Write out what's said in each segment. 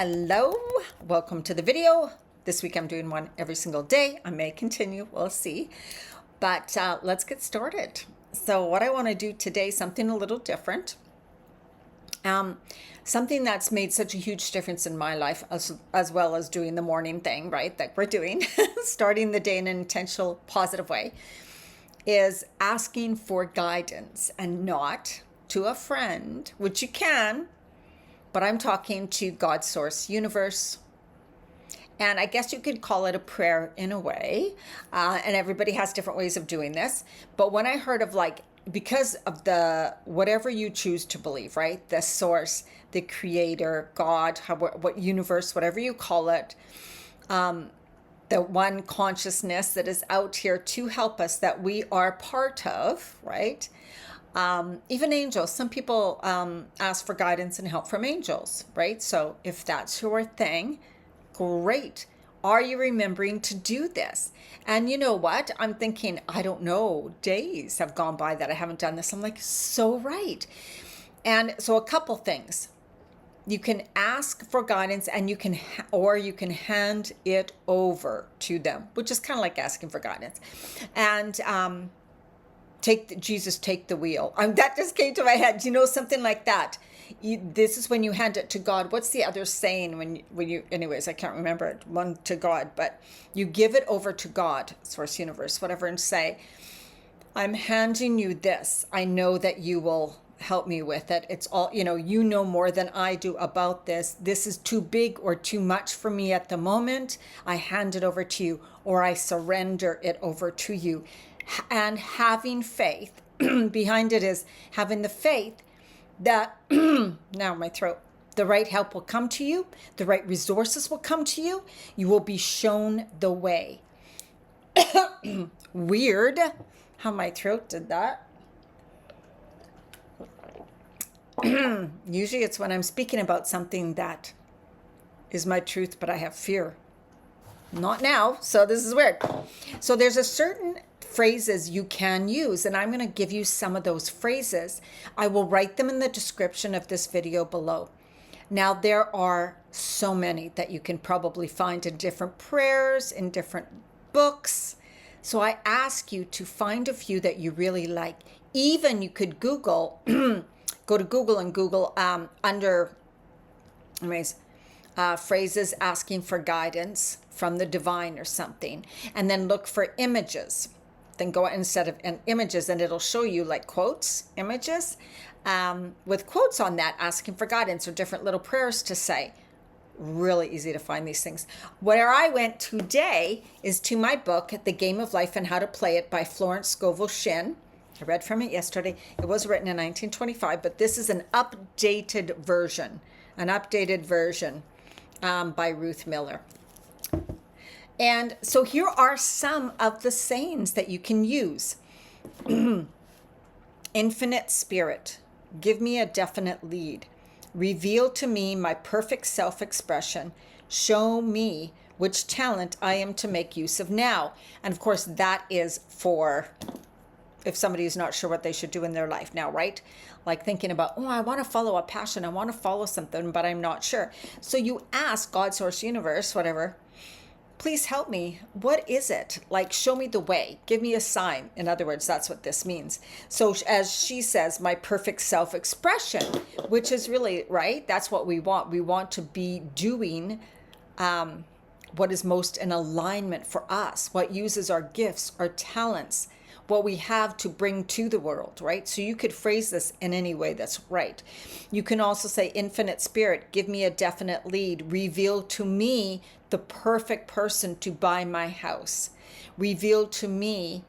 Hello, welcome to the video. This week I'm doing one every single day. I may continue, we'll see. But let's get started. So what I want to do today, something a little different. Something that's made such a huge difference in my life, as well as doing the morning thing, right, that we're doing, starting the day in an intentional, positive way, is asking for guidance, and not to a friend, which you can, but I'm talking to God, source, universe. And I guess you could call it a prayer in a way. And everybody has different ways of doing this. But when I heard of, like, because of the whatever you choose to believe, right? The source, the creator, God, what universe, whatever you call it, the one consciousness that is out here to help us, that we are part of, right? Even angels. Some people ask for guidance and help from angels, right? So if that's your thing, great. Are you remembering to do this? And you know what? I'm thinking, I don't know, days have gone by that I haven't done this. I'm like, so right. And so a couple things. You can ask for guidance, and you can hand it over to them, which is kind of like asking for guidance. And Jesus, take the wheel. That just came to my head. You know, something like that. This is when you hand it to God. What's the other saying when you, anyways, I can't remember it, one to God, but you give it over to God, source, universe, whatever, and say, I'm handing you this. I know that you will help me with it. It's all, you know more than I do about this. This is too big or too much for me at the moment. I hand it over to you, or I surrender it over to you. And having faith behind it is having the faith that now my throat, the right help will come to you, the right resources will come to you, you will be shown the way. Weird how my throat did that. Usually it's when I'm speaking about something that is my truth, but I have fear. Not now, so this is weird. So there's a certain phrases you can use, and I'm going to give you some of those phrases. I will write them in the description of this video below. Now, there are so many that you can probably find in different prayers, in different books. So I ask you to find a few that you really like. Even you could Google, go to Google and Google under phrases asking for guidance from the divine or something, and then look for images. Then go instead of images, and it'll show you like quotes, images, with quotes on that, asking for guidance, or different little prayers to say. Really easy to find these things. Where I went today is to my book, The Game of Life and How to Play It by Florence Scovel Shinn. I read from it yesterday. It was written in 1925, but this is an updated version by Ruth Miller. And so here are some of the sayings that you can use. Infinite Spirit, give me a definite lead. Reveal to me my perfect self-expression. Show me which talent I am to make use of now. And of course, that is for if somebody is not sure what they should do in their life now, right? Like thinking about, oh, I want to follow a passion. I want to follow something, but I'm not sure. So you ask God, source, universe, whatever, please help me. What is it? Like, show me the way. Give me a sign. In other words, that's what this means. So as she says, my perfect self-expression, which is really, right? That's what we want. We want to be doing what is most in alignment for us, what uses our gifts, our talents, what we have to bring to the world, right? So you could phrase this in any way that's right. You can also say, Infinite Spirit, give me a definite lead. Reveal to me the perfect person to buy my house. Reveal to me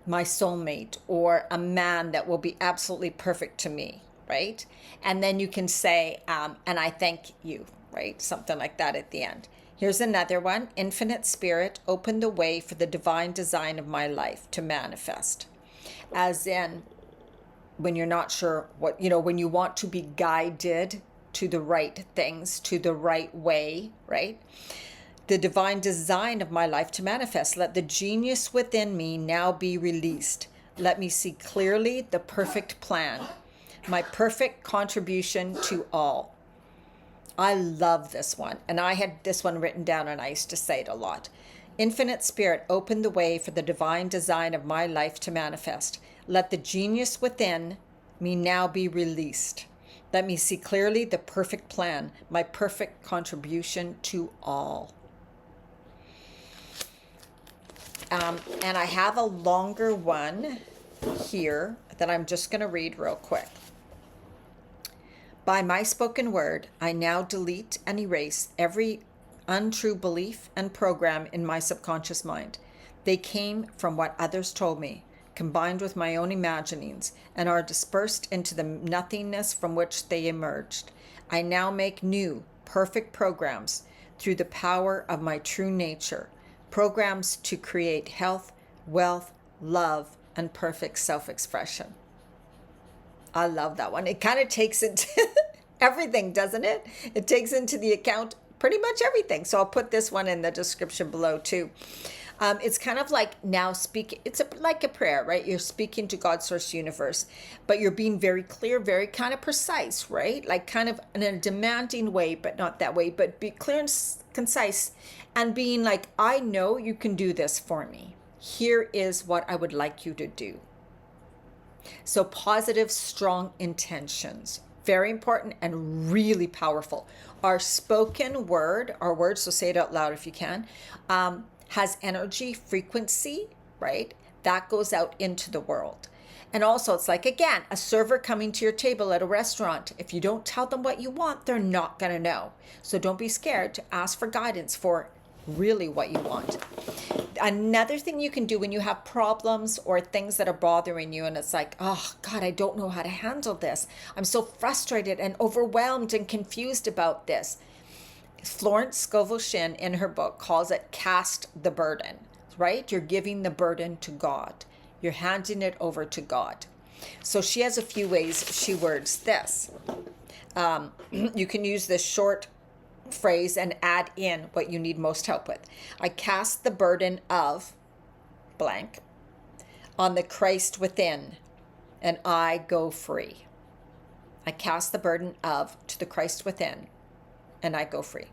my soulmate, or a man that will be absolutely perfect to me, right? And then you can say, and I thank you, right? Something like that at the end. Here's another one. Infinite Spirit, open the way for the divine design of my life to manifest. As in, when you're not sure what, when you want to be guided to the right things, to the right way, right? The divine design of my life to manifest. Let the genius within me now be released. Let me see clearly the perfect plan, my perfect contribution to all. I love this one. And I had this one written down and I used to say it a lot. Infinite Spirit, open the way for the divine design of my life to manifest. Let the genius within me now be released. Let me see clearly the perfect plan, my perfect contribution to all. And I have a longer one here that I'm just going to read real quick. By my spoken word, I now delete and erase every untrue belief and program in my subconscious mind. They came from what others told me, combined with my own imaginings, and are dispersed into the nothingness from which they emerged. I now make new, perfect programs through the power of my true nature, programs to create health, wealth, love, and perfect self-expression. I love that one. It kind of takes into everything, doesn't it? It takes into the account pretty much everything. So I'll put this one in the description below too. It's kind of like now speak. It's like a prayer, right? You're speaking to God, Source, Universe, but you're being very clear, very kind of precise, right? Like kind of in a demanding way, but not that way, but be clear and concise and being like, I know you can do this for me. Here is what I would like you to do. So positive, strong intentions, very important and really powerful. Our spoken word, our words, so say it out loud if you can, has energy, frequency, right? That goes out into the world. And also it's like, again, a server coming to your table at a restaurant. If you don't tell them what you want, they're not going to know. So don't be scared to ask for guidance for really what you want. Another thing you can do when you have problems or things that are bothering you and it's like, oh God, I don't know how to handle this. I'm so frustrated and overwhelmed and confused about this. Florence Scovel Shinn in her book calls it cast the burden, right? You're giving the burden to God. You're handing it over to God. So she has a few ways she words this. You can use this short phrase and add in what you need most help with. I cast the burden of blank on the Christ within, and I go free. I cast the burden of to the Christ within, and I go free.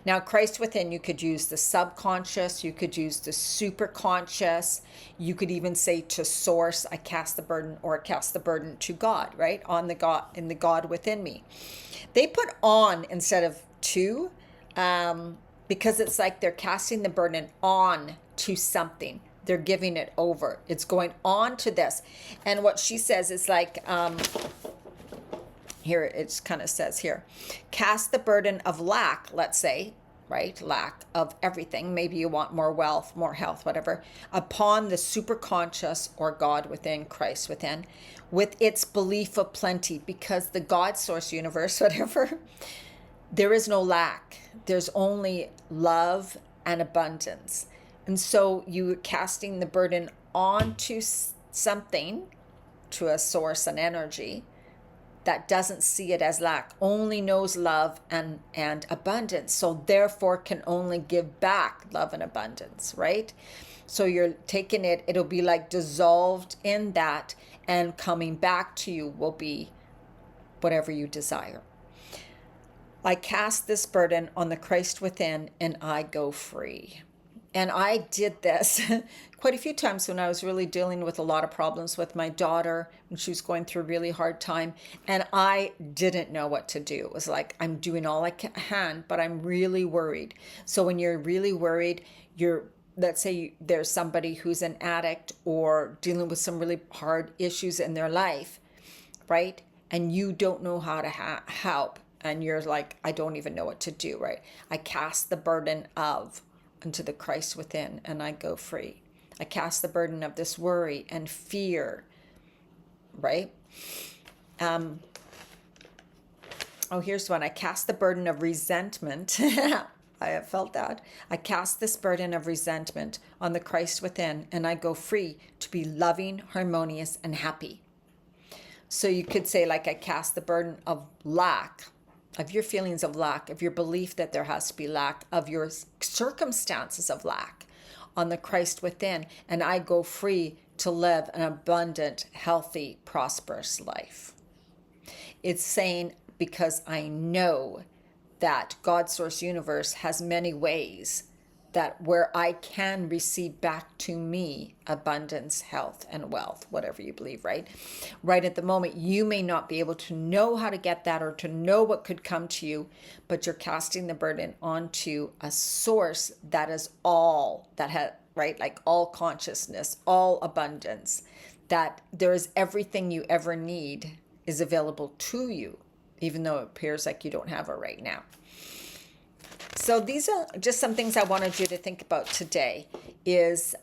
Now, Christ within, you could use the subconscious, you could use the superconscious, you could even say to source, I cast the burden, or cast the burden to God, right? On the God, in the God within me. They put on instead of to, because it's like they're casting the burden on to something. They're giving it over. It's going on to this. And what she says is like, here it kind of says here, cast the burden of lack, let's say, right? Lack of everything. Maybe you want more wealth, more health, whatever, upon the superconscious or God within, Christ within, with its belief of plenty, because the God, Source, Universe, whatever, there is no lack. There's only love and abundance. And so you're casting the burden onto something, to a source, an energy, that doesn't see it as lack, only knows love and abundance. So therefore can only give back love and abundance, right? So you're taking it, it'll be like dissolved in that, and coming back to you will be whatever you desire. I cast this burden on the Christ within, and I go free. And I did this quite a few times when I was really dealing with a lot of problems with my daughter, when she was going through a really hard time, and I didn't know what to do. It was like, I'm doing all I can, but I'm really worried. So when you're really worried, let's say there's somebody who's an addict or dealing with some really hard issues in their life, right? And you don't know how to help. And you're like, I don't even know what to do, right? I cast the burden of into the Christ within, and I go free. I cast the burden of this worry and fear, right? Here's one. I cast the burden of resentment. I have felt that. I cast this burden of resentment on the Christ within, and I go free to be loving, harmonious, and happy. So you could say, like, I cast the burden of lack, of your feelings of lack, of your belief that there has to be lack, of your circumstances of lack on the Christ within, and I go free to live an abundant, healthy, prosperous life. It's saying, because I know that God Source Universe has many ways that where I can receive back to me abundance, health, and wealth, whatever you believe, right? Right at the moment, you may not be able to know how to get that or to know what could come to you, but you're casting the burden onto a source that is all that has, right? Like all consciousness, all abundance, that there is everything you ever need is available to you, even though it appears like you don't have it right now. So these are just some things I wanted you to think about today is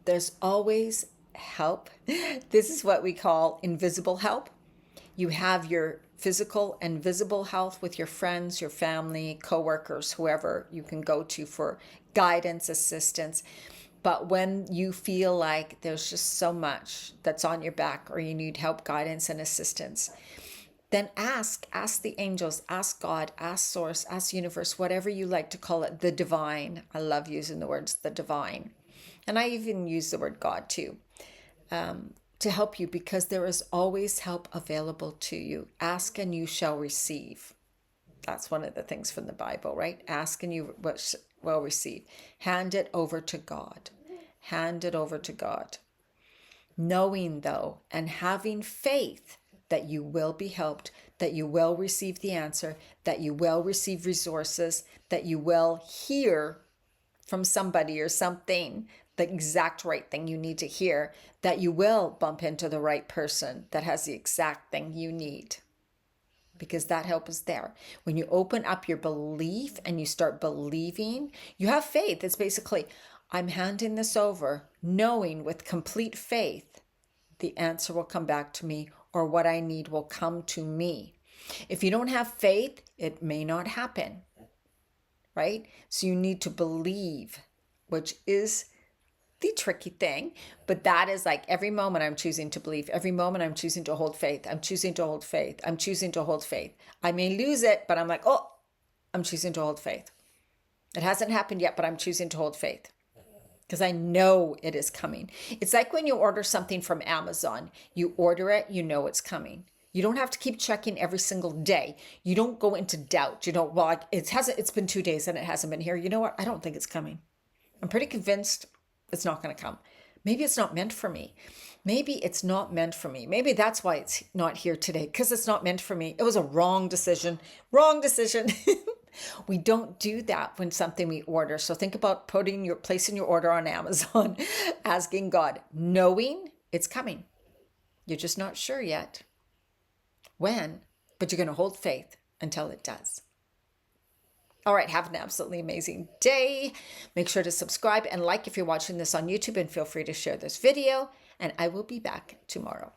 there's always help. This is what we call invisible help. You have your physical and visible health with your friends, your family, coworkers, whoever you can go to for guidance, assistance. But when you feel like there's just so much that's on your back or you need help, guidance, and assistance, then ask the angels, ask God, ask Source, ask Universe, whatever you like to call it, the divine. I love using the words, the divine. And I even use the word God too, to help you, because there is always help available to you. Ask and you shall receive. That's one of the things from the Bible, right? Ask and you will receive. Hand it over to God. Hand it over to God. Knowing though, and having faith that you will be helped, that you will receive the answer, that you will receive resources, that you will hear from somebody or something the exact right thing you need to hear, that you will bump into the right person that has the exact thing you need. Because that help is there. When you open up your belief and you start believing, you have faith. It's basically, I'm handing this over, knowing with complete faith, the answer will come back to me, or what I need will come to me. If you don't have faith, it may not happen, right? So you need to believe, which is the tricky thing. But that is like every moment I'm choosing to believe. Every moment I'm choosing to hold faith. I'm choosing to hold faith. I'm choosing to hold faith. I may lose it, but I'm like, oh, I'm choosing to hold faith. It hasn't happened yet, but I'm choosing to hold faith. Because I know it is coming. It's like when you order something from Amazon, you order it, you know it's coming. You don't have to keep checking every single day. You don't go into doubt. You don't, well, it's been 2 days and it hasn't been here. You know what? I don't think it's coming. I'm pretty convinced it's not going to come. Maybe it's not meant for me. Maybe it's not meant for me. Maybe that's why it's not here today, because it's not meant for me. It was a wrong decision. Wrong decision. We don't do that when something we order. So think about placing your order on Amazon, asking God, knowing it's coming. You're just not sure yet when, but you're going to hold faith until it does. All right, have an absolutely amazing day. Make sure to subscribe and like if you're watching this on YouTube, and feel free to share this video, and I will be back tomorrow.